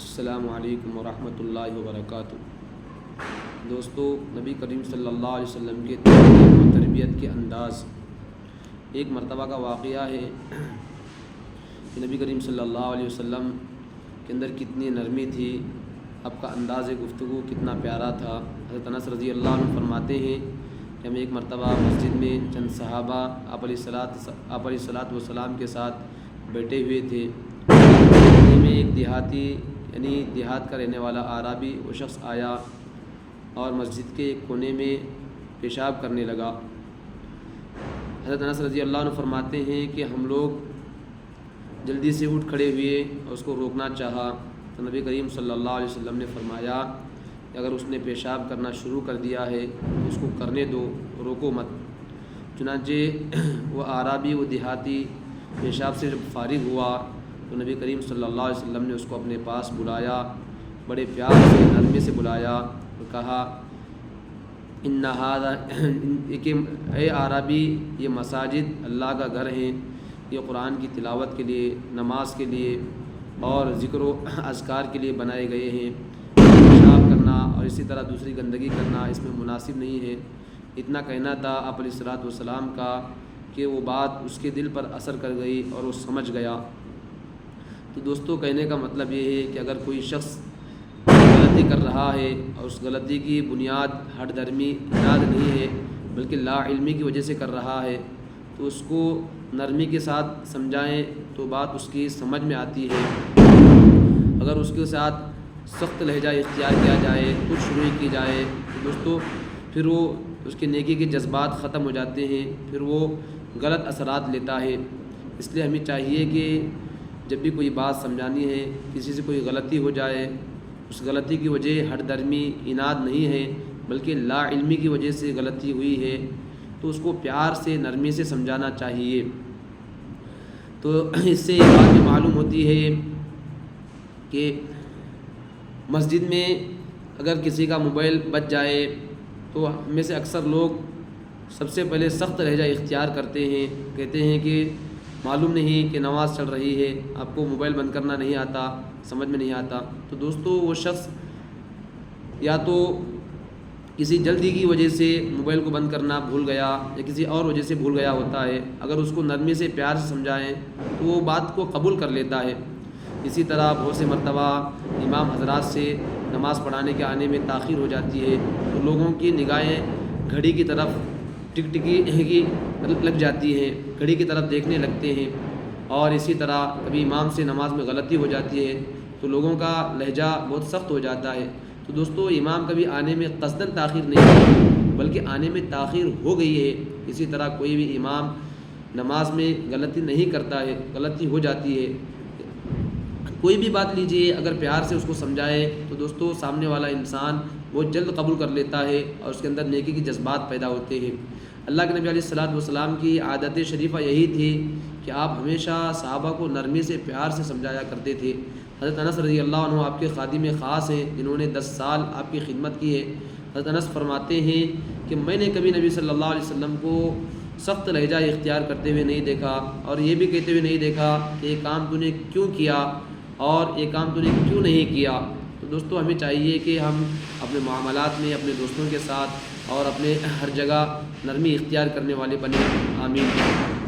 السلام علیکم ورحمۃ اللہ وبرکاتہ۔ دوستو، نبی کریم صلی اللہ علیہ وسلم کے تعلیم و تربیت کے انداز، ایک مرتبہ کا واقعہ ہے کہ نبی کریم صلی اللہ علیہ وسلم کے اندر کتنی نرمی تھی، آپ کا انداز گفتگو کتنا پیارا تھا۔ حضرت انس رضی اللہ عنہ فرماتے ہیں کہ ہم ایک مرتبہ مسجد میں چند صحابہ آپ علیہ الصلاۃ والسلام کے ساتھ بیٹھے ہوئے تھے۔ میں ایک دیہاتی یعنی دیہات کا رہنے والا اعرابی وہ شخص آیا اور مسجد کے ایک کونے میں پیشاب کرنے لگا۔ حضرت انس رضی اللہ عنہ فرماتے ہیں کہ ہم لوگ جلدی سے اٹھ کھڑے ہوئے اور اس کو روکنا چاہا تو نبی کریم صلی اللہ علیہ وسلم نے فرمایا کہ اگر اس نے پیشاب کرنا شروع کر دیا ہے تو اس کو کرنے دو، روکو مت۔ چنانچہ وہ اعرابی وہ دیہاتی پیشاب سے جب فارغ ہوا تو نبی کریم صلی اللہ علیہ وسلم نے اس کو اپنے پاس بلایا، بڑے پیار سے نرمی سے بلایا اور کہا ان ھذا کہ اے اعرابی، یہ مساجد اللہ کا گھر ہیں، یہ قرآن کی تلاوت کے لیے، نماز کے لیے اور ذکر و اذکار کے لیے بنائے گئے ہیں۔ پیشاب کرنا اور اسی طرح دوسری گندگی کرنا اس میں مناسب نہیں ہے۔ اتنا کہنا تھا آپ علیہ الصلاۃ والسلام کا کہ وہ بات اس کے دل پر اثر کر گئی اور وہ سمجھ گیا۔ تو دوستو، کہنے کا مطلب یہ ہے کہ اگر کوئی شخص غلطی کر رہا ہے اور اس غلطی کی بنیاد ہٹ درمی اناد نہیں ہے بلکہ لا علمی کی وجہ سے کر رہا ہے تو اس کو نرمی کے ساتھ سمجھائیں تو بات اس کی سمجھ میں آتی ہے۔ اگر اس کے ساتھ سخت لہجہ اختیار کیا جائے، تجھ روئی کی جائے تو دوستو پھر وہ اس کے نیکی کے جذبات ختم ہو جاتے ہیں، پھر وہ غلط اثرات لیتا ہے۔ اس لیے ہمیں چاہیے کہ جب بھی کوئی بات سمجھانی ہے، کسی سے کوئی غلطی ہو جائے، اس غلطی کی وجہ ہٹ درمی اناد نہیں ہے بلکہ لا علمی کی وجہ سے غلطی ہوئی ہے تو اس کو پیار سے نرمی سے سمجھانا چاہیے۔ تو اس سے یہ بات بھی معلوم ہوتی ہے کہ مسجد میں اگر کسی کا موبائل بچ جائے تو ہم میں سے اکثر لوگ سب سے پہلے سخت لہجہ اختیار کرتے ہیں، کہتے ہیں کہ معلوم نہیں کہ نماز چل رہی ہے، آپ کو موبائل بند کرنا نہیں آتا، سمجھ میں نہیں آتا۔ تو دوستو، وہ شخص یا تو کسی جلدی کی وجہ سے موبائل کو بند کرنا بھول گیا یا کسی اور وجہ سے بھول گیا ہوتا ہے۔ اگر اس کو نرمی سے پیار سے سمجھائیں تو وہ بات کو قبول کر لیتا ہے۔ اسی طرح بہت سے مرتبہ امام حضرات سے نماز پڑھانے کے آنے میں تاخیر ہو جاتی ہے تو لوگوں کی نگاہیں گھڑی کی طرف ٹک لگ جاتی ہیں، گھڑی کی طرف دیکھنے لگتے ہیں، اور اسی طرح کبھی امام سے نماز میں غلطی ہو جاتی ہے تو لوگوں کا لہجہ بہت سخت ہو جاتا ہے۔ تو دوستو، امام کبھی آنے میں قصداً تاخیر نہیں ہے بلکہ آنے میں تاخیر ہو گئی ہے۔ اسی طرح کوئی بھی امام نماز میں غلطی نہیں کرتا ہے، غلطی ہو جاتی ہے۔ کوئی بھی بات لیجیے، اگر پیار سے اس کو سمجھائے تو دوستو سامنے والا انسان بہت جلد قبول کر لیتا ہے اور اس کے اندر نیکی کی جذبات پیدا ہوتے ہیں۔ اللہ کے نبی علیہ الصلاۃ والسلام کی عادت شریفہ یہی تھی کہ آپ ہمیشہ صحابہ کو نرمی سے پیار سے سمجھایا کرتے تھے۔ حضرت انس رضی اللہ عنہ آپ کے خادم خاص ہیں جنہوں نے 10 سال آپ کی خدمت کی ہے۔ حضرت انس فرماتے ہیں کہ میں نے کبھی نبی صلی اللہ علیہ وسلم کو سخت لہجہ اختیار کرتے ہوئے نہیں دیکھا اور یہ بھی کہتے ہوئے نہیں دیکھا کہ یہ کام تو نے کیوں کیا اور یہ کام تو نے کیوں نہیں کیا۔ تو دوستو، ہمیں چاہیے کہ ہم اپنے معاملات میں اپنے دوستوں کے ساتھ اور اپنے ہر جگہ نرمی اختیار کرنے والے بنے۔ آمین۔